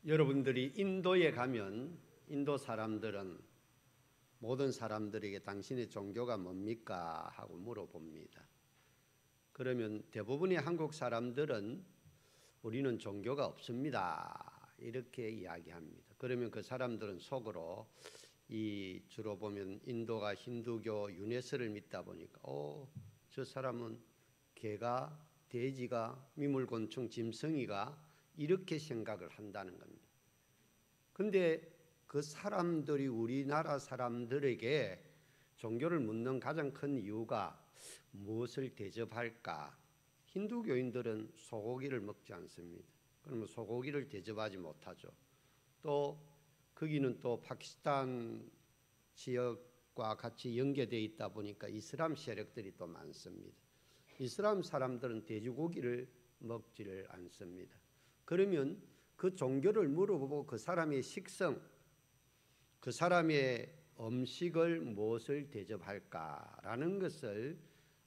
여러분들이 인도에 가면 인도 사람들은 모든 사람들에게 당신의 종교가 뭡니까? 하고 물어봅니다. 그러면 대부분의 한국 사람들은 우리는 종교가 없습니다. 이렇게 이야기합니다. 그러면 그 사람들은 속으로 주로 보면 인도가 힌두교 유네스를 믿다 보니까 저 사람은 개가, 돼지가, 미물곤충, 짐승이가 이렇게 생각을 한다는 겁니다. 근데 그 사람들이 우리나라 사람들에게 종교를 묻는 가장 큰 이유가 무엇을 대접할까? 힌두교인들은 소고기를 먹지 않습니다. 그러면 소고기를 대접하지 못하죠. 또 거기는 또 파키스탄 지역과 같이 연계되어 있다 보니까 이슬람 세력들이 또 많습니다. 이슬람 사람들은 돼지고기를 먹지를 않습니다. 그러면 그 종교를 물어보고 그 사람의 식성, 그 사람의 음식을 무엇을 대접할까라는 것을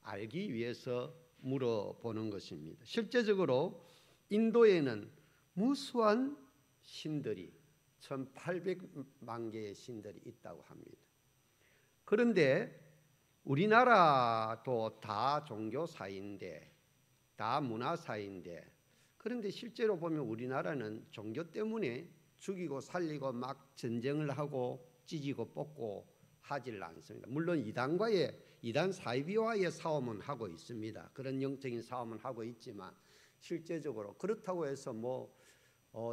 알기 위해서 물어보는 것입니다. 실제적으로 인도에는 무수한 신들이 1800만 개의 신들이 있다고 합니다. 그런데 우리나라도 다 종교사인데 다 문화사인데 그런데 실제로 보면 우리나라는 종교 때문에 죽이고 살리고 막 전쟁을 하고 찢고 뽑고 하지를 않습니다. 물론 이단 사이비와의 싸움은 하고 있습니다. 그런 영적인 싸움은 하고 있지만 실제적으로 그렇다고 해서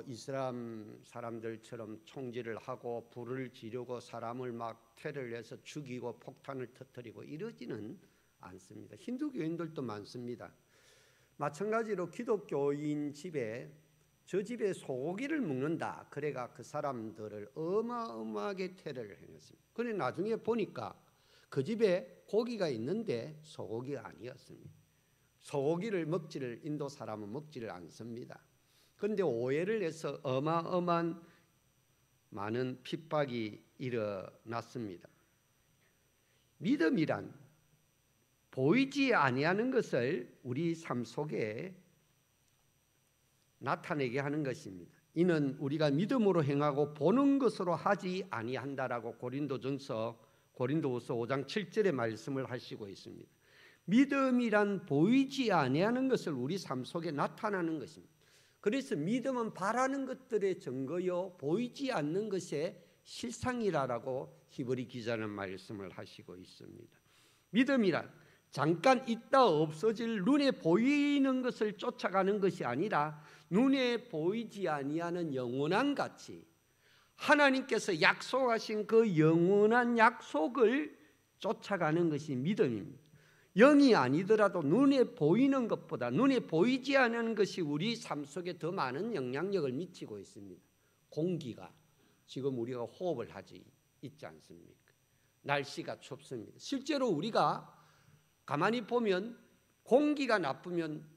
이슬람 사람들처럼 총질을 하고 불을 지르고 사람을 막 테러를 해서 죽이고 폭탄을 터뜨리고 이러지는 않습니다. 힌두교인들도 많습니다. 마찬가지로 기독교인 저 집에 소고기를 먹는다. 그래가 그 사람들을 어마어마하게 테러를 행했습니다. 그런데 나중에 보니까 그 집에 고기가 있는데 소고기가 아니었습니다. 소고기를 인도 사람은 먹지를 않습니다. 그런데 오해를 해서 어마어마한 많은 핍박이 일어났습니다. 믿음이란 보이지 아니하는 것을 우리 삶 속에 나타내게 하는 것입니다. 이는 우리가 믿음으로 행하고 보는 것으로 하지 아니한다라고 고린도후서 5장 7절의 말씀을 하시고 있습니다. 믿음이란 보이지 아니하는 것을 우리 삶 속에 나타나는 것입니다. 그래서 믿음은 바라는 것들의 증거요 보이지 않는 것의 실상이라고 히브리 기자는 말씀을 하시고 있습니다. 믿음이란 잠깐 있다 없어질 눈에 보이는 것을 쫓아가는 것이 아니라 눈에 보이지 아니하는 영원한 가치, 하나님께서 약속하신 그 영원한 약속을 쫓아가는 것이 믿음입니다. 영이 아니더라도 눈에 보이는 것보다 눈에 보이지 않는 것이 우리 삶 속에 더 많은 영향력을 미치고 있습니다. 공기가 지금 우리가 호흡을 하지 있지 않습니까? 날씨가 춥습니다. 실제로 우리가 가만히 보면 공기가 나쁘면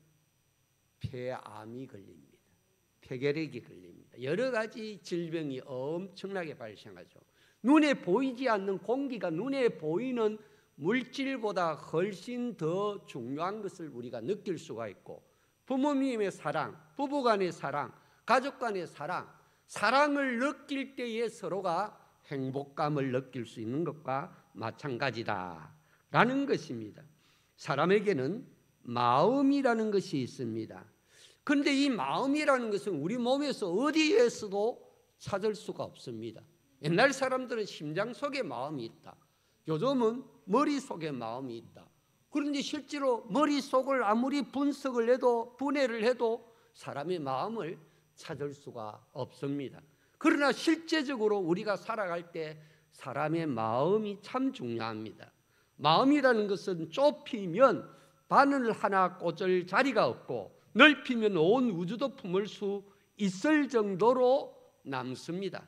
폐암이 걸립니다. 폐결핵이 걸립니다. 여러 가지 질병이 엄청나게 발생하죠. 눈에 보이지 않는 공기가 눈에 보이는 물질보다 훨씬 더 중요한 것을 우리가 느낄 수가 있고 부모님의 사랑, 부부간의 사랑, 가족 간의 사랑을 느낄 때에 서로가 행복감을 느낄 수 있는 것과 마찬가지다라는 것입니다. 사람에게는 마음이라는 것이 있습니다. 그런데 이 마음이라는 것은 우리 몸에서 어디에서도 찾을 수가 없습니다. 옛날 사람들은 심장 속에 마음이 있다. 요즘은 머릿속에 마음이 있다. 그런데 실제로 머릿속을 아무리 분석을 해도 분해를 해도 사람의 마음을 찾을 수가 없습니다. 그러나 실제적으로 우리가 살아갈 때 사람의 마음이 참 중요합니다. 마음이라는 것은 좁히면 바늘 하나 꽂을 자리가 없고 넓히면 온 우주도 품을 수 있을 정도로 남습니다.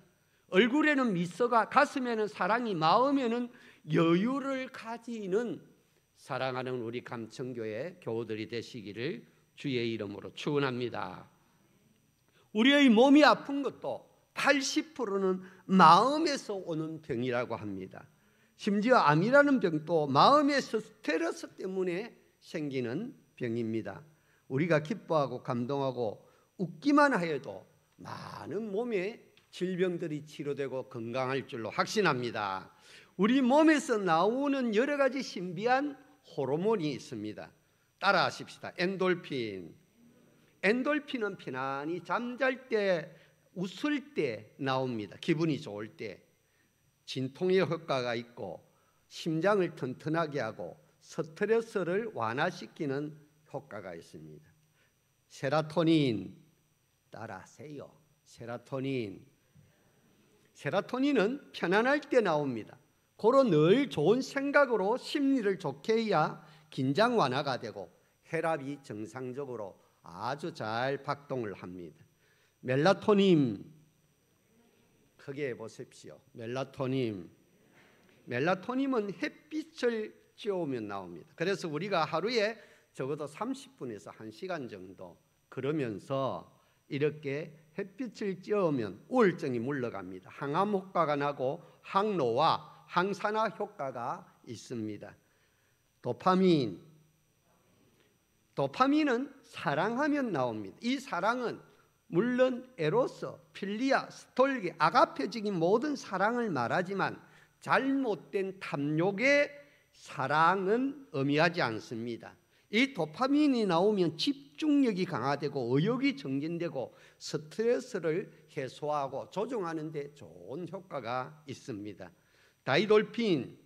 얼굴에는 미소가, 가슴에는 사랑이, 마음에는 여유를 가지는 사랑하는 우리 감천교회 교우들이 되시기를 주의 이름으로 축원합니다. 우리의 몸이 아픈 것도 80%는 마음에서 오는 병이라고 합니다. 심지어 암이라는 병도 마음의 스트레스 때문에 생기는 병입니다. 우리가 기뻐하고 감동하고 웃기만 해도 많은 몸의 질병들이 치료되고 건강할 줄로 확신합니다. 우리 몸에서 나오는 여러 가지 신비한 호르몬이 있습니다. 따라하십시다. 엔돌핀. 엔돌핀은 편안히 잠잘 때, 웃을 때 나옵니다. 기분이 좋을 때. 진통의 효과가 있고 심장을 튼튼하게 하고 스트레스를 완화시키는 효과가 있습니다. 세라토닌 따라하세요. 세라토닌은 편안할 때 나옵니다. 고로 늘 좋은 생각으로 심리를 좋게 해야 긴장 완화가 되고 혈압이 정상적으로 아주 잘 작동을 합니다. 멜라토닌 크게 보십시오. 멜라토닌은 햇빛을 쬐우면 나옵니다. 그래서 우리가 하루에 적어도 30분에서 1시간 정도 그러면서 이렇게 햇빛을 쬐우면 우울증이 물러갑니다. 항암 효과가 나고 항노화, 항산화 효과가 있습니다. 도파민은 사랑하면 나옵니다. 이 사랑은 물론 에로스, 필리아, 스톨게, 아가페적인 모든 사랑을 말하지만 잘못된 탐욕의 사랑은 의미하지 않습니다. 이 도파민이 나오면 집중력이 강화되고 의욕이 정진되고 스트레스를 해소하고 조정하는 데 좋은 효과가 있습니다. 다이돌핀.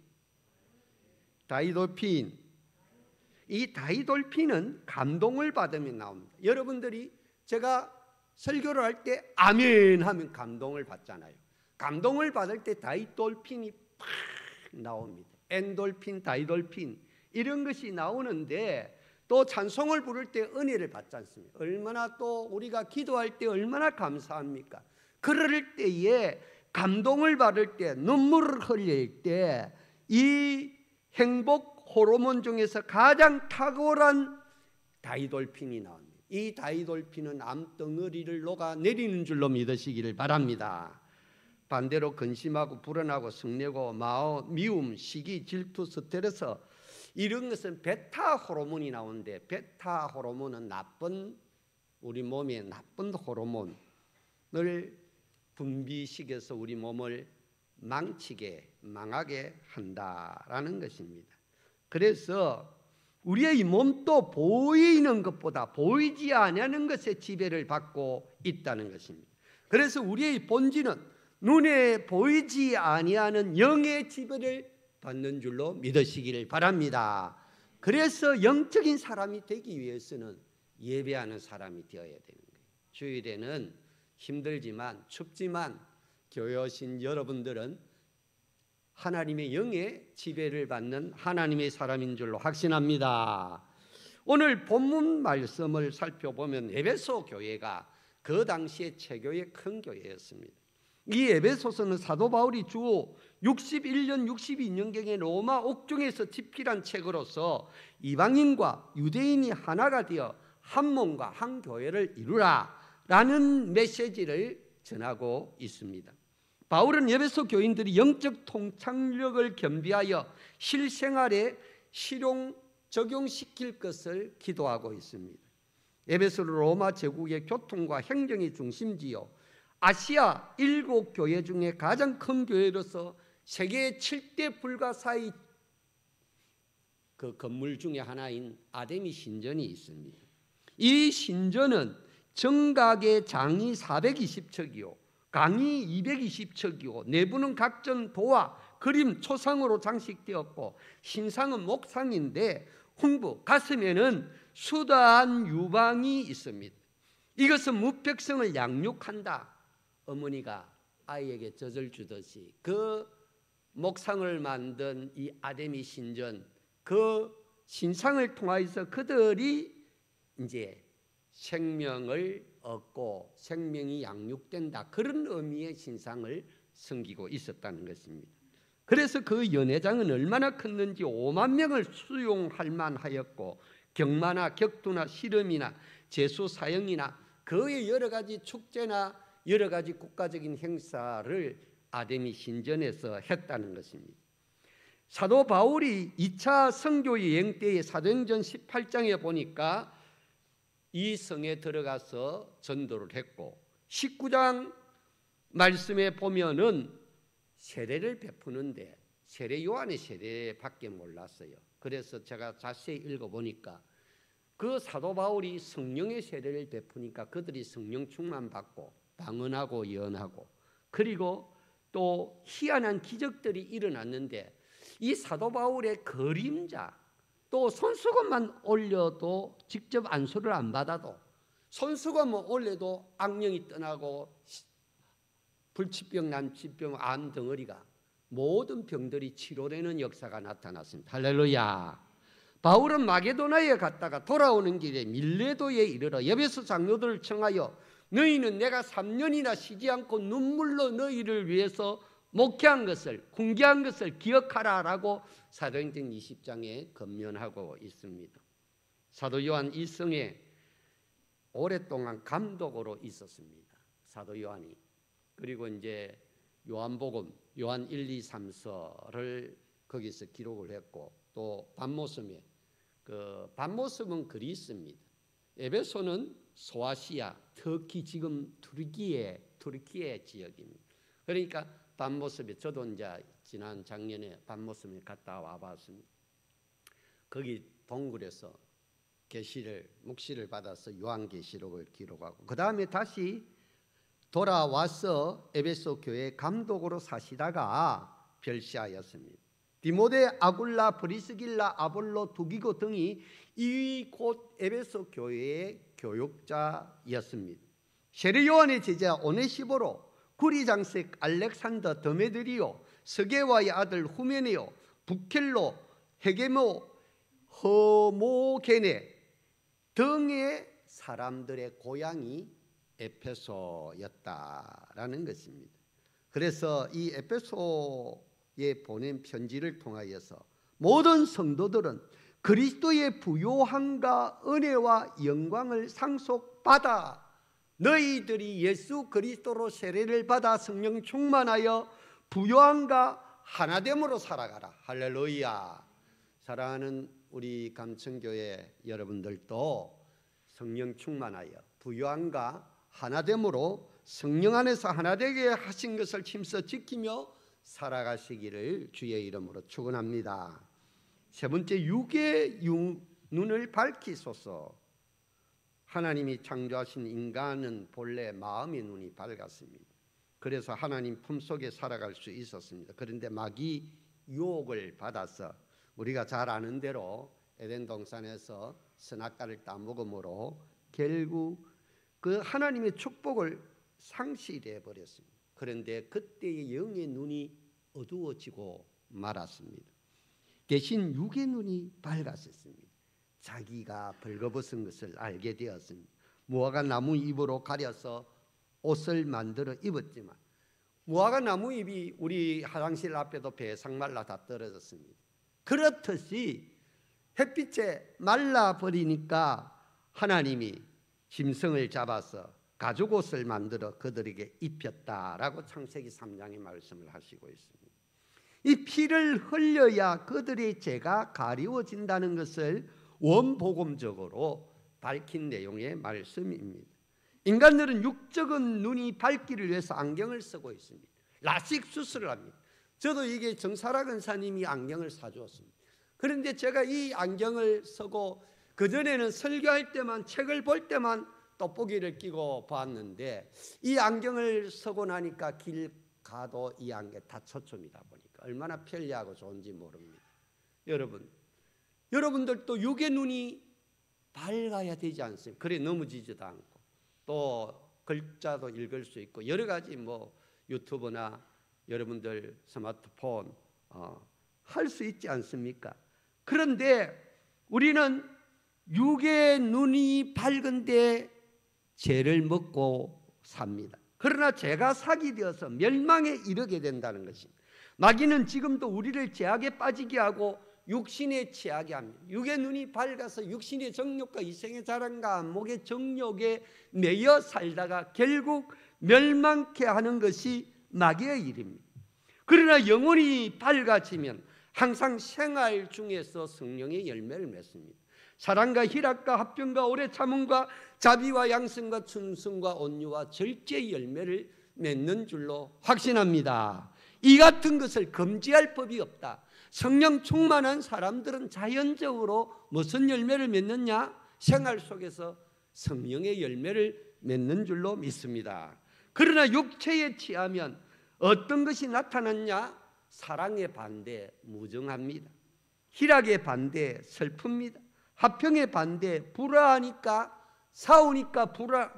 이 다이돌핀은 감동을 받으면 나옵니다. 여러분들이 제가 설교를 할 때 아멘 하면 감동을 받잖아요. 감동을 받을 때 다이돌핀이 팍 나옵니다. 엔돌핀, 다이돌핀 이런 것이 나오는데 또 찬송을 부를 때 은혜를 받지 않습니까? 얼마나 또 우리가 기도할 때 얼마나 감사합니까? 그럴 때에 감동을 받을 때 눈물을 흘릴 때 이 행복 호르몬 중에서 가장 탁월한 다이돌핀이 나옵니다. 이 다이돌핀은 암덩어리를 녹아내리는 줄로 믿으시기를 바랍니다. 반대로 근심하고 불안하고 성내고 미움, 시기, 질투, 스트레스 이런 것은 베타 호르몬이 나오는데 베타 호르몬은 우리 몸의 나쁜 호르몬을 분비시켜서 우리 몸을 망하게 한다라는 것입니다. 그래서 우리의 몸도 보이는 것보다 보이지 않는 것에 지배를 받고 있다는 것입니다. 그래서 우리의 본질은 눈에 보이지 아니하는 영의 지배를 받는 줄로 믿으시기를 바랍니다. 그래서 영적인 사람이 되기 위해서는 예배하는 사람이 되어야 되는 거예요. 주일에는 힘들지만 춥지만 교회 오신 여러분들은 하나님의 영의 지배를 받는 하나님의 사람인 줄로 확신합니다. 오늘 본문 말씀을 살펴보면 에베소 교회가 그 당시에 최교의 큰 교회였습니다. 이 에베소서는 사도 바울이 주 61년 62년경에 로마 옥중에서 집필한 책으로서 이방인과 유대인이 하나가 되어 한 몸과 한 교회를 이루라 라는 메시지를 전하고 있습니다. 바울은 에베소 교인들이 영적 통찰력을 겸비하여 실생활에 실용 적용시킬 것을 기도하고 있습니다. 에베소는 로마 제국의 교통과 행정의 중심지요 아시아 7교회 중에 가장 큰 교회로서 세계 7대 불가사의 그 건물 중에 하나인 아데미 신전이 있습니다. 이 신전은 정각의 장이 420척이요 강이 220척이고 내부는 각종 도화, 그림, 초상으로 장식되었고 신상은 목상인데 흉부, 가슴에는 수다한 유방이 있습니다. 이것은 무백성을 양육한다. 어머니가 아이에게 젖을 주듯이 그 목상을 만든 이 아데미 신전, 그 신상을 통하여서 그들이 이제 생명을 얻고 생명이 양육된다. 그런 의미의 신상을 섬기고 있었다는 것입니다. 그래서 그 연회장은 얼마나 컸는지 5만 명을 수용할 만하였고 경마나 격투나 씨름이나 제수 사형이나 그의 여러 가지 축제나 여러 가지 국가적인 행사를 아데미 신전에서 했다는 것입니다. 사도 바울이 2차 선교 여행 때의 사도행전 18장에 보니까 이 성에 들어가서 전도를 했고 19장 말씀에 보면은 세례를 베푸는데 세례 요한의 세례밖에 몰랐어요. 그래서 제가 자세히 읽어보니까 그 사도 바울이 성령의 세례를 베푸니까 그들이 성령 충만 받고 방언하고 예언하고, 그리고 또 희한한 기적들이 일어났는데 이 사도 바울의 그림자, 또 손수건만 올려도 직접 안수를 안 받아도 손수건만 올려도 악령이 떠나고 불치병, 난치병, 암 덩어리가 모든 병들이 치료되는 역사가 나타났습니다. 할렐루야. 바울은 마게도나에 갔다가 돌아오는 길에 밀레도에 이르러 에베소 장로들을 청하여 너희는 내가 3년이나 쉬지 않고 눈물로 너희를 위해서 목회한 것을, 훈계한 것을 기억하라라고 사도행전 20장에 권면하고 있습니다. 사도 요한 이성에 오랫동안 감독으로 있었습니다. 사도 요한이. 그리고 이제 요한복음, 요한 1, 2, 3서를 거기서 기록을 했고, 또 반모섬에, 반모섬은 그리스입니다. 에베소는 소아시아, 터키, 지금 투르키의 지역입니다. 그러니까 반모섬에, 저도 이제 지난 작년에 반모섬에 갔다 와봤습니다. 거기 동굴에서 묵시를 받아서 요한계시록을 기록하고, 그 다음에 다시 돌아와서 에베소 교회 감독으로 사시다가 별세하였습니다. 디모데, 아굴라, 브리스길라, 아볼로, 두기고 등이 이 곧 에베소 교회의 교육자였습니다. 세례 요한의 제자 오네시보로, 구리장색 알렉산더, 드메드리오, 스게와의 아들 후메네오, 부켈로, 헤게모, 허모게네 등의 사람들의 고향이 에페소였다라는 것입니다. 그래서 이 에페소에 보낸 편지를 통하여서 모든 성도들은 그리스도의 부요함과 은혜와 영광을 상속받아 너희들이 예수 그리스도로 세례를 받아 성령 충만하여 부요함과 하나됨으로 살아가라. 할렐루야. 사랑하는 우리 감천교회 여러분들도 성령 충만하여 부요함과 하나됨으로 성령 안에서 하나되게 하신 것을 힘써 지키며 살아가시기를 주의 이름으로 축원합니다. 세 번째, 육의 눈을 밝히소서. 하나님이 창조하신 인간은 본래 마음의 눈이 밝았습니다. 그래서 하나님 품속에 살아갈 수 있었습니다. 그런데 마귀 유혹을 받아서 우리가 잘 아는 대로 에덴 동산에서 선악과를 따먹음으로 결국 그 하나님의 축복을 상실해 버렸습니다. 그런데 그때의 영의 눈이 어두워지고 말았습니다. 대신 육의 눈이 밝았었습니다. 자기가 벌거벗은 것을 알게 되었습니다. 무화과 나무 잎으로 가려서 옷을 만들어 입었지만 무화과 나무 잎이 우리 화장실 앞에도 배상 말라 다 떨어졌습니다. 그렇듯이 햇빛에 말라버리니까 하나님이 짐승을 잡아서 가죽옷을 만들어 그들에게 입혔다라고 창세기 3장의 말씀을 하시고 있습니다. 이 피를 흘려야 그들의 죄가 가리워진다는 것을 원복음적으로 밝힌 내용의 말씀입니다. 인간들은 육적인 눈이 밝기를 위해서 안경을 쓰고 있습니다. 라식 수술을 합니다. 저도 이게 정사라 권사님이 안경을 사주었습니다. 그런데 제가 이 안경을 쓰고 그전에는 설교할 때만, 책을 볼 때만 돋보기를 끼고 봤는데 이 안경을 쓰고 나니까 길 가도 이 안경 다 초점이다 보니까 얼마나 편리하고 좋은지 모릅니다. 여러분들도 육의 눈이 밝아야 되지 않습니까? 그래 넘어지지도 않고 또 글자도 읽을 수 있고 여러 가지 유튜브나 여러분들 스마트폰 할 수 있지 않습니까? 그런데 우리는 육의 눈이 밝은데 죄를 먹고 삽니다. 그러나 죄가 사기 되어서 멸망에 이르게 된다는 것입니다. 마귀는 지금도 우리를 죄악에 빠지게 하고 육신에 취하게 합니다. 육의 눈이 밝아서 육신의 정욕과 이생의 자랑과 안목의 정욕에 매여 살다가 결국 멸망케 하는 것이 마귀의 일입니다. 그러나 영혼이 밝아지면 항상 생활 중에서 성령의 열매를 맺습니다. 사랑과 희락과 합병과 오래 참음과 자비와 양성과 충성과 온유와 절제의 열매를 맺는 줄로 확신합니다. 이 같은 것을 금지할 법이 없다. 성령 충만한 사람들은 자연적으로 무슨 열매를 맺느냐? 생활 속에서 성령의 열매를 맺는 줄로 믿습니다. 그러나 육체에 취하면 어떤 것이 나타났냐? 사랑의 반대 무정합니다. 희락의 반대 슬픕니다. 화평의 반대 불화하니까 싸우니까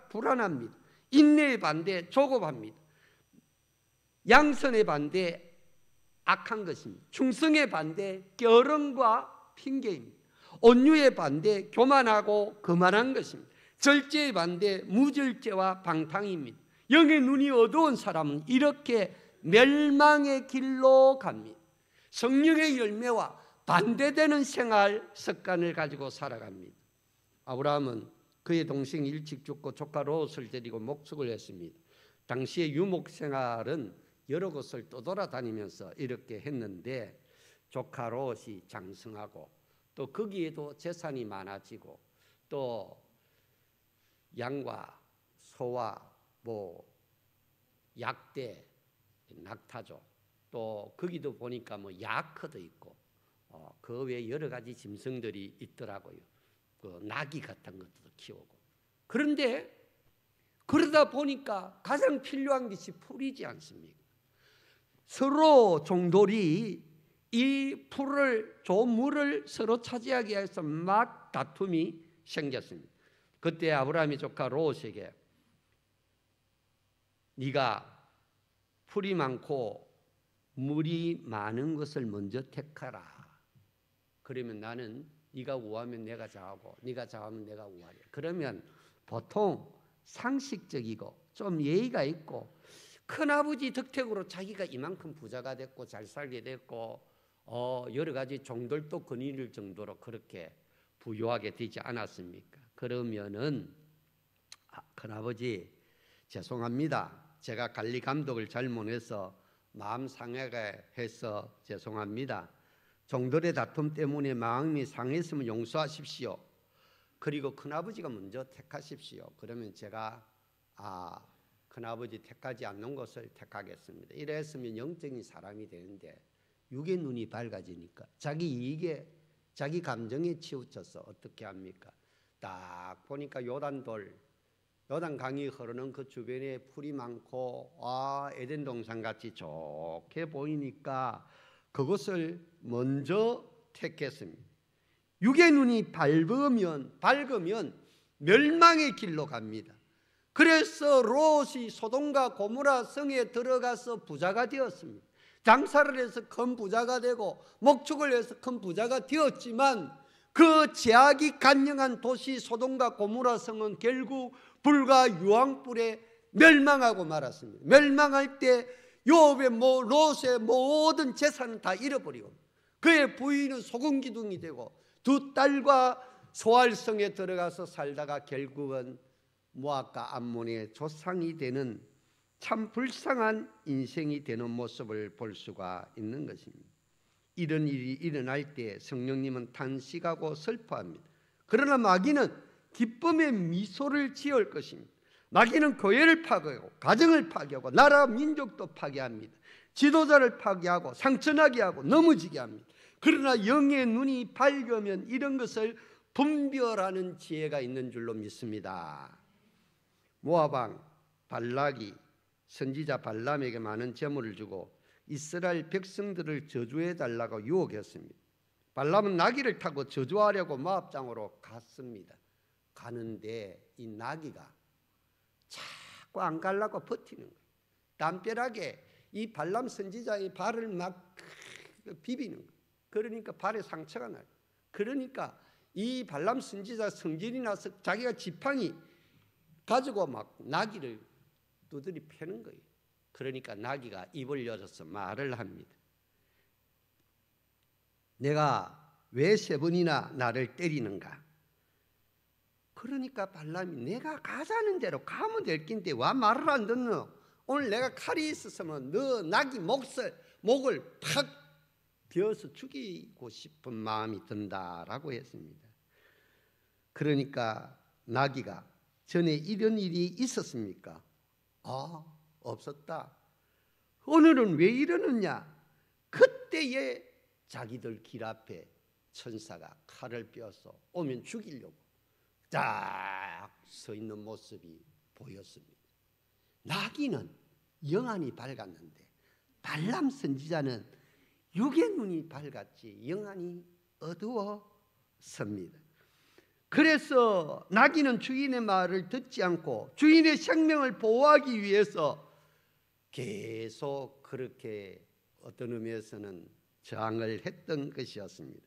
불안합니다. 인내의 반대 조급합니다. 양선의 반대 악한 것입니다. 충성의 반대 게으름과 핑계입니다. 온유의 반대 교만하고 거만한 것입니다. 절제의 반대 무절제와 방탕입니다. 영의 눈이 어두운 사람은 이렇게 멸망의 길로 갑니다. 성령의 열매와 반대되는 생활 습관을 가지고 살아갑니다. 아브라함은 그의 동생 일찍 죽고 조카 롯을 데리고 목축을 했습니다. 당시의 유목 생활은 여러 곳을 떠돌아다니면서 이렇게 했는데 조카 롯이 장성하고 또 거기에도 재산이 많아지고 또 양과 소와 약대, 낙타죠. 또 거기도 보니까 야커도 있고 그 외에 여러 가지 짐승들이 있더라고요. 그 나귀 같은 것도 키우고. 그런데 그러다 보니까 가장 필요한 것이 풀이지 않습니까? 서로 종돌이 이 풀을 좋은 물을 서로 차지하기 위해서 막 다툼이 생겼습니다. 그때 아브라함이 조카 롯에게 네가 풀이 많고 물이 많은 것을 먼저 택하라. 그러면 나는 네가 우하면 내가 좌하고 네가 좌하면 내가 우하리라. 그러면 보통 상식적이고 좀 예의가 있고 큰아버지 덕택으로 자기가 이만큼 부자가 됐고 잘 살게 됐고 여러 가지 종들도 거느릴 정도로 그렇게 부유하게 되지 않았습니까? 그러면은 큰아버지 죄송합니다. 제가 관리 감독을 잘못해서 마음 상하게 해서 죄송합니다. 종들의 다툼 때문에 마음이 상했으면 용서하십시오. 그리고 큰아버지가 먼저 택하십시오. 그러면 제가 큰아버지 택하지 않는 것을 택하겠습니다. 이랬으면 영적인 사람이 되는데 육의 눈이 밝아지니까 자기 이익에 자기 감정에 치우쳐서 어떻게 합니까? 딱 보니까 요단 강이 흐르는 그 주변에 풀이 많고 에덴 동산 같이 좋게 보이니까 그것을 먼저 택했습니다. 육의 눈이 밝으면 멸망의 길로 갑니다. 그래서 롯이 소돔과 고모라 성에 들어가서 부자가 되었습니다. 장사를 해서 큰 부자가 되고 목축을 해서 큰 부자가 되었지만 그 제약이 간영한 도시 소돔과 고모라 성은 결국 불과 유황불에 멸망하고 말았습니다. 멸망할 때 욥의 롯의 모든 재산은 다 잃어버리고 그의 부인은 소금기둥이 되고 두 딸과 소알성에 들어가서 살다가 결국은 모압과 암몬의 조상이 되는 참 불쌍한 인생이 되는 모습을 볼 수가 있는 것입니다. 이런 일이 일어날 때 성령님은 탄식하고 슬퍼합니다. 그러나 마귀는 기쁨의 미소를 지을 것입니다. 마귀는 교회를 파괴하고 가정을 파괴하고 나라 민족도 파괴합니다. 지도자를 파괴하고 상처나게 하고 넘어지게 합니다. 그러나 영의 눈이 밝으면 이런 것을 분별하는 지혜가 있는 줄로 믿습니다. 모압 왕 발락이 선지자 발람에게 많은 재물을 주고 이스라엘 백성들을 저주해 달라고 유혹했습니다. 발람은 나귀를 타고 저주하려고 모압 땅으로 갔습니다. 가는데 이 나귀가 자꾸 안 가려고 버티는 거예요. 담벼락에 이 발람 선지자의 발을 막 비비는 거예요. 그러니까 발에 상처가 나요. 그러니까 이 발람 선지자 성질이 나서 자기가 지팡이 가지고 막 나귀를 두드리 패는 거예요. 그러니까 나귀가 입을 열어서 말을 합니다. 내가 왜 3번이나 나를 때리는가? 그러니까 발람이 내가 가자는 대로 가면 될 낀데 와 말을 안 듣노? 오늘 내가 칼이 있었으면 너 나귀 목을 팍 베어서 죽이고 싶은 마음이 든다라고 했습니다. 그러니까 나귀가 전에 이런 일이 있었습니까? 없었다. 오늘은 왜 이러느냐? 그때에 자기들 길 앞에 천사가 칼을 빼어서 오면 죽이려고 딱 서 있는 모습이 보였습니다. 나귀는 영안이 밝았는데 발람 선지자는 육의 눈이 밝았지 영안이 어두웠습니다. 그래서 나귀는 주인의 말을 듣지 않고 주인의 생명을 보호하기 위해서 계속 그렇게 어떤 의미에서는 저항을 했던 것이었습니다.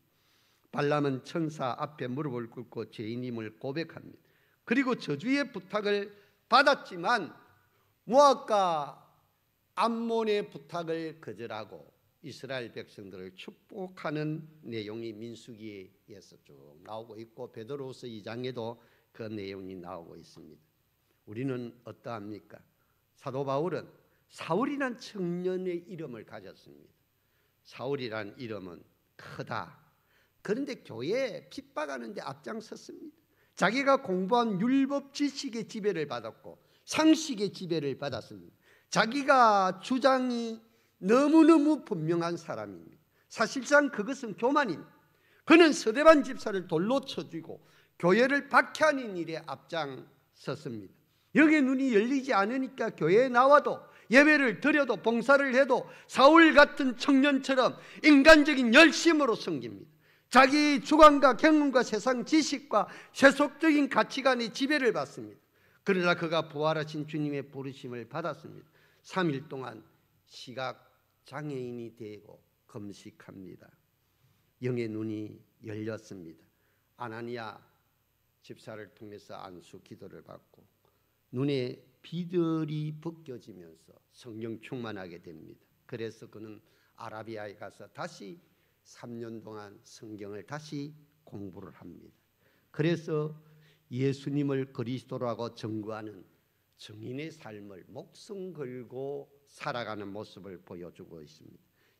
발람은 천사 앞에 무릎을 꿇고 죄인임을 고백합니다. 그리고 저주의 부탁을 받았지만 모압과 암몬의 부탁을 거절하고 이스라엘 백성들을 축복하는 내용이 민수기에서 쭉 나오고 있고 베드로후서 2장에도 그 내용이 나오고 있습니다. 우리는 어떠합니까? 사도 바울은 사울이란 청년의 이름을 가졌습니다. 사울이란 이름은 크다. 그런데 교회에 핍박하는 데 앞장섰습니다. 자기가 공부한 율법 지식의 지배를 받았고 상식의 지배를 받았습니다. 자기가 주장이 너무너무 분명한 사람입니다. 사실상 그것은 교만입니다. 그는 서대반 집사를 돌로 쳐 죽이고 교회를 박해하는 일에 앞장섰습니다. 여기에 눈이 열리지 않으니까 교회에 나와도 예배를 드려도 봉사를 해도 사울 같은 청년처럼 인간적인 열심으로 섬깁니다. 자기 주관과 경험과 세상 지식과 세속적인 가치관의 지배를 받습니다. 그러나 그가 부활하신 주님의 부르심을 받았습니다. 3일 동안 시각장애인이 되고 금식합니다. 영의 눈이 열렸습니다. 아나니아 집사를 통해서 안수 기도를 받고 눈에 비들이 벗겨지면서 성령 충만하게 됩니다. 그래서 그는 아라비아에 가서 다시 3년 동안 성경을 다시 공부를 합니다. 그래서 예수님을 그리스도라고 증거하는 증인의 삶을 목숨 걸고 살아가는 모습을 보여주고 있습니다.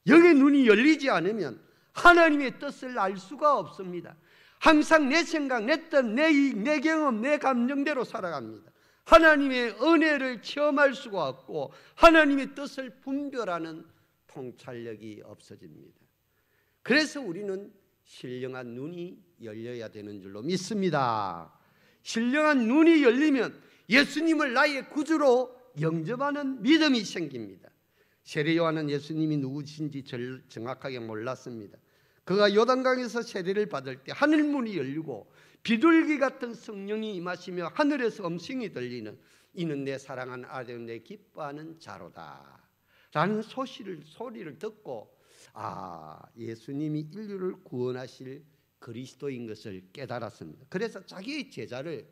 영의 눈이 열리지 않으면 하나님의 뜻을 알 수가 없습니다. 항상 내 생각, 내 뜻, 내 이익, 내 경험, 내 감정대로 살아갑니다. 하나님의 은혜를 체험할 수가 없고 하나님의 뜻을 분별하는 통찰력이 없어집니다. 그래서 우리는 신령한 눈이 열려야 되는 줄로 믿습니다. 신령한 눈이 열리면 예수님을 나의 구주로 영접하는 믿음이 생깁니다. 세례 요한은 예수님이 누구신지 정확하게 몰랐습니다. 그가 요단강에서 세례를 받을 때 하늘문이 열리고 비둘기 같은 성령이 임하시며 하늘에서 음성이 들리는 이는 내 사랑하는 아들 내 기뻐하는 자로다 라는 소리를 듣고 예수님이 인류를 구원하실 그리스도인 것을 깨달았습니다. 그래서 자기의 제자를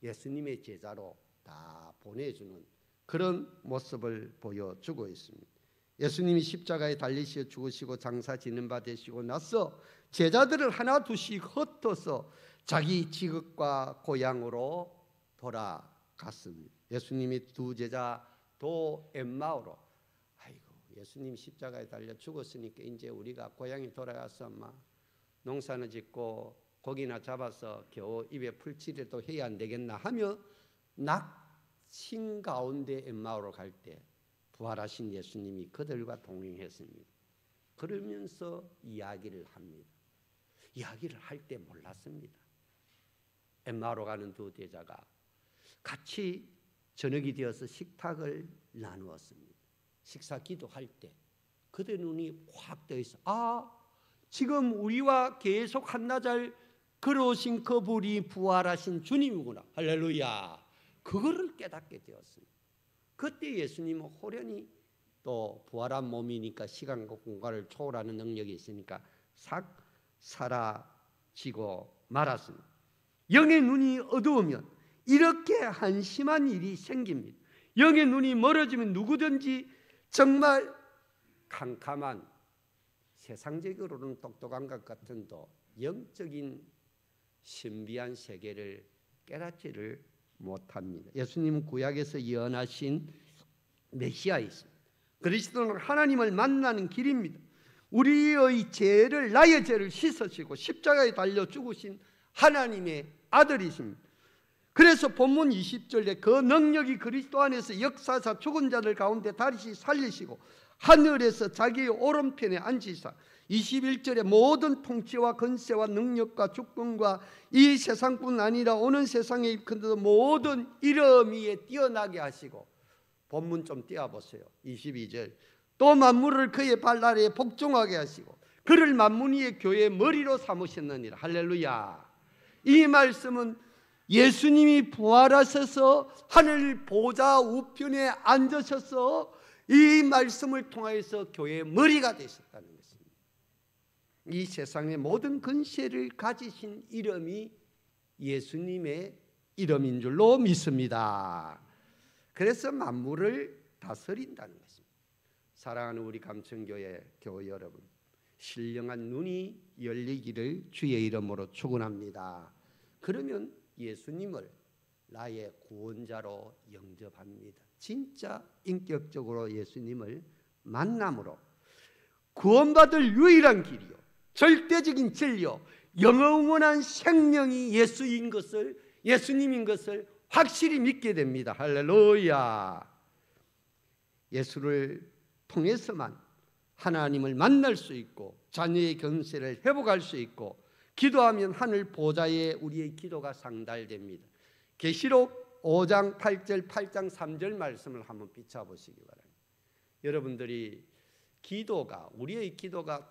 예수님의 제자로 다 보내주는 그런 모습을 보여주고 있습니다. 예수님이 십자가에 달리시어 죽으시고 장사 지는 바 되시고 나서 제자들을 하나 둘씩 흩어서 자기 지극과 고향으로 돌아갔습니다. 예수님이 두 제자 도 엠마오로 예수님 십자가에 달려 죽었으니까 이제 우리가 고향에 돌아가서 농사는 짓고 고기나 잡아서 겨우 입에 풀칠이라도 해야 안 되겠나 하며 낙심 가운데 엠마오로 갈 때 부활하신 예수님이 그들과 동행했습니다. 그러면서 이야기를 합니다. 이야기를 할 때 몰랐습니다. 엠마오로 가는 두 제자가 같이 저녁이 되어서 식탁을 나누었습니다. 식사 기도할 때 그들 눈이 확 떠 있어. 지금 우리와 계속 한나절 걸어오신 그분이 부활하신 주님이구나. 할렐루야. 그거를 깨닫게 되었습니다. 그때 예수님은 호련히 또 부활한 몸이니까 시간과 공간을 초월하는 능력이 있으니까 싹 사라지고 말았습니다. 영의 눈이 어두우면 이렇게 한심한 일이 생깁니다. 영의 눈이 멀어지면 누구든지 정말 캄캄한 세상적으로는 똑똑한 것 같은도 영적인 신비한 세계를 깨닫지를 못합니다. 예수님은 구약에서 예언하신 메시아이십니다. 그리스도는 하나님을 만나는 길입니다. 우리의 죄를 나의 죄를 씻으시고 십자가에 달려 죽으신 하나님의 아들이십니다. 그래서 본문 20절에 그 능력이 그리스도 안에서 역사하사 죽은 자들 가운데 다시 살리시고 하늘에서 자기의 오른편에 앉으사 21절에 모든 통치와 권세와 능력과 주권과 이 세상뿐 아니라 오는 세상에 일컫는 모든 이름 위에 뛰어나게 하시고, 본문 좀 띄워보세요. 22절, 또 만물을 그의 발 아래에 복종하게 하시고 그를 만물 위의 교회의 머리로 삼으셨느니라. 할렐루야. 이 말씀은 예수님이 부활하셔서 하늘 보좌 우편에 앉으셔서 이 말씀을 통하여서 교회의 머리가 되셨다는 것입니다. 이 세상의 모든 권세를 가지신 이름이 예수님의 이름인 줄로 믿습니다. 그래서 만물을 다스린다는 것입니다. 사랑하는 우리 감천교회 교회 여러분, 신령한 눈이 열리기를 주의 이름으로 축원합니다. 그러면 예수님을 나의 구원자로 영접합니다. 진짜 인격적으로 예수님을 만남으로 구원받을 유일한 길이요, 절대적인 진리요, 영원한 생명이 예수님인 것을 확실히 믿게 됩니다. 할렐루야. 예수를 통해서만 하나님을 만날 수 있고 자녀의 권세를 회복할 수 있고 기도하면 하늘 보좌에 우리의 기도가 상달됩니다. 계시록 5장 8절 8장 3절 말씀을 한번 비춰보시기 바랍니다. 여러분들이 우리의 기도가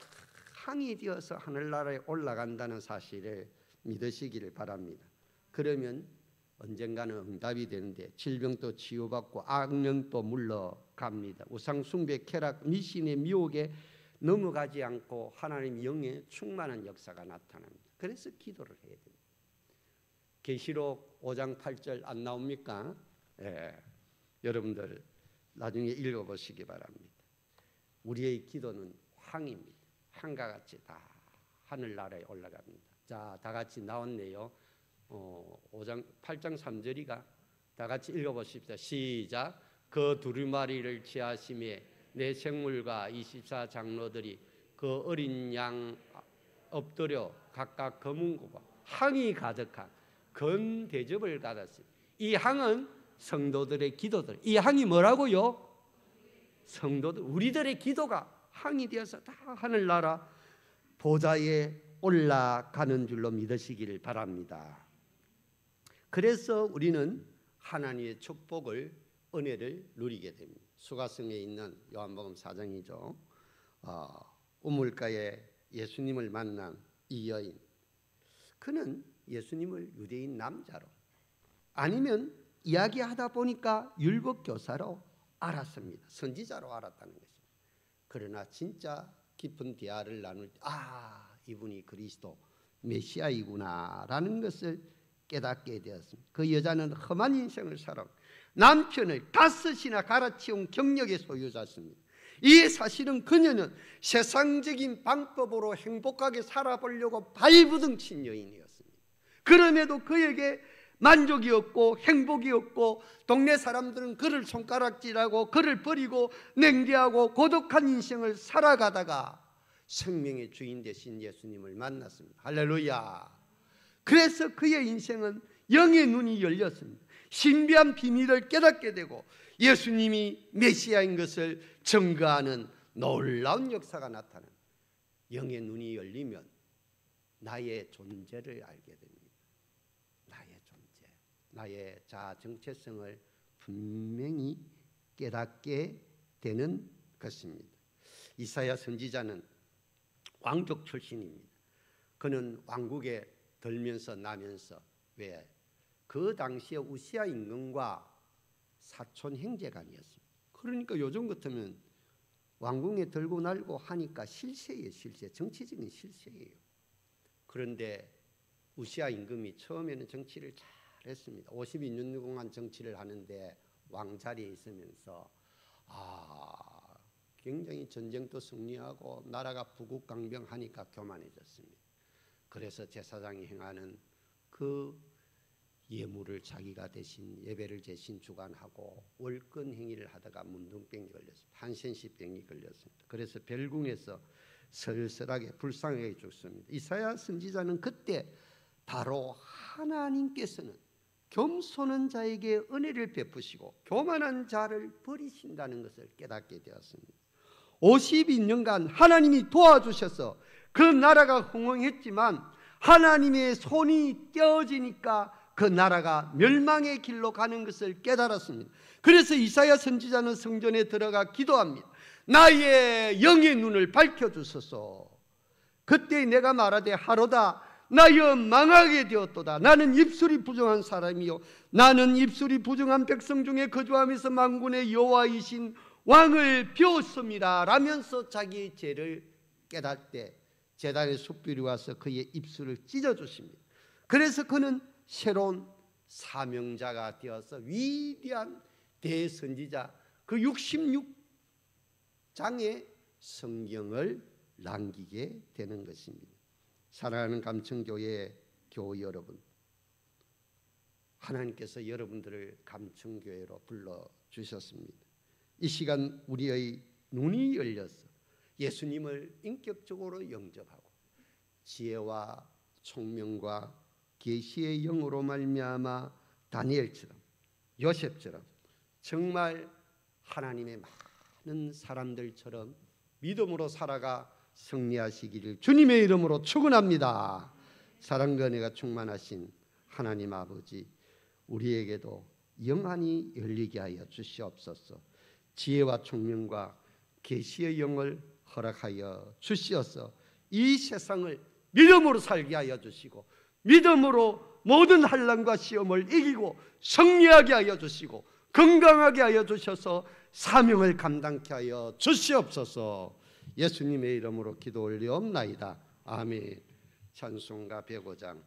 항이 되어서 하늘나라에 올라간다는 사실을 믿으시기를 바랍니다. 그러면 언젠가는 응답이 되는데 질병도 치유받고 악령도 물러갑니다. 우상숭배, 쾌락, 미신의 미혹에 넘어가지 않고 하나님 영의 충만한 역사가 나타납니다. 그래서 기도를 해야 됩니다. 계시록 5장 8절 안 나옵니까? 예. 여러분들 나중에 읽어보시기 바랍니다. 우리의 기도는 황입니다. 황과 같이 다 하늘나라에 올라갑니다. 자, 다 같이 나왔네요. 8장 3절이가 다 같이 읽어보십시다. 시작. 그 두루마리를 취하심에 내 생물과 24 장로들이 그 어린 양 엎드려 각각 검은 고와 항이 가득한 건 대접을 받았습니다. 이 항은 성도들의 기도들. 이 항이 뭐라고요? 성도들, 우리들의 기도가 항이 되어서 다 하늘나라 보좌에 올라가는 줄로 믿으시기를 바랍니다. 그래서 우리는 하나님의 축복을, 은혜를 누리게 됩니다. 수가성에 있는 요한복음 4장이죠. 우물가에 예수님을 만난 이 여인, 그는 예수님을 유대인 남자로 아니면 이야기하다 보니까 율법교사로 알았습니다. 선지자로 알았다는 것입니다. 그러나 진짜 깊은 대화를 나눌 때 이분이 그리스도 메시아이구나 라는 것을 깨닫게 되었습니다. 그 여자는 험한 인생을 살아 남편을 5이나 갈아치운 경력의 소유자였습니다. 이 사실은 그녀는 세상적인 방법으로 행복하게 살아보려고 발부둥친 여인이었습니다. 그럼에도 그에게 만족이 없고 행복이 없고 동네 사람들은 그를 손가락질하고 그를 버리고 냉대하고 고독한 인생을 살아가다가 생명의 주인 되신 예수님을 만났습니다. 할렐루야. 그래서 그의 인생은 영의 눈이 열렸습니다. 신비한 비밀을 깨닫게 되고 예수님이 메시아인 것을 증거하는 놀라운 역사가 나타나는, 영의 눈이 열리면 나의 존재를 알게 됩니다. 나의 존재, 나의 자아 정체성을 분명히 깨닫게 되는 것입니다. 이사야 선지자는 왕족 출신입니다. 그는 왕국에 들면서 나면서 그 당시에 우시아 임금과 사촌 형제간이었습니다. 그러니까 요즘 같으면 왕궁에 들고 날고 하니까 실세예요. 실세, 정치적인 실세예요. 그런데 우시아 임금이 처음에는 정치를 잘했습니다. 52년 동안 정치를 하는데 왕자리에 있으면서 굉장히 전쟁도 승리하고 나라가 부국강병하니까 교만해졌습니다. 그래서 제사장이 행하는 그 예물을 자기가 대신 예배를 대신 주관하고 월권 행위를 하다가 문둥병이 걸렸습니다. 한센시병이 걸렸습니다. 그래서 별궁에서 쓸쓸하게 불쌍하게 죽습니다. 이사야 선지자는 그때 바로 하나님께서는 겸손한 자에게 은혜를 베푸시고 교만한 자를 버리신다는 것을 깨닫게 되었습니다. 52년간 하나님이 도와주셔서 그 나라가 흥왕했지만 하나님의 손이 떼어지니까 그 나라가 멸망의 길로 가는 것을 깨달았습니다. 그래서 이사야 선지자는 성전에 들어가 기도합니다. 나의 영의 눈을 밝혀주소서. 그때 내가 말하되 하로다 나여 망하게 되었도다. 나는 입술이 부정한 사람이요 나는 입술이 부정한 백성 중에 거주하면서 만군의 여호와이신 왕을 비웠습니다 라면서 자기의 죄를 깨달을 때 제단의 숯불이 와서 그의 입술을 찢어주십니다. 그래서 그는 새로운 사명자가 되어서 위대한 대선지자 그 66장의 성경을 남기게 되는 것입니다. 사랑하는 감천교회 교우 여러분, 하나님께서 여러분들을 감천교회로 불러주셨습니다. 이 시간 우리의 눈이 열려서 예수님을 인격적으로 영접하고 지혜와 총명과 계시의 영으로 말미암아 다니엘처럼 요셉처럼 정말 하나님의 많은 사람들처럼 믿음으로 살아가 승리하시기를 주님의 이름으로 축원합니다. 사랑과 은혜가 충만하신 하나님 아버지, 우리에게도 영안이 열리게 하여 주시옵소서. 지혜와 총명과 계시의 영을 허락하여 주시어서 이 세상을 믿음으로 살게 하여 주시고 믿음으로 모든 환난과 시험을 이기고 승리하게 하여 주시고 건강하게 하여 주셔서 사명을 감당케 하여 주시옵소서. 예수님의 이름으로 기도 올리옵나이다. 아멘. 찬송가 105장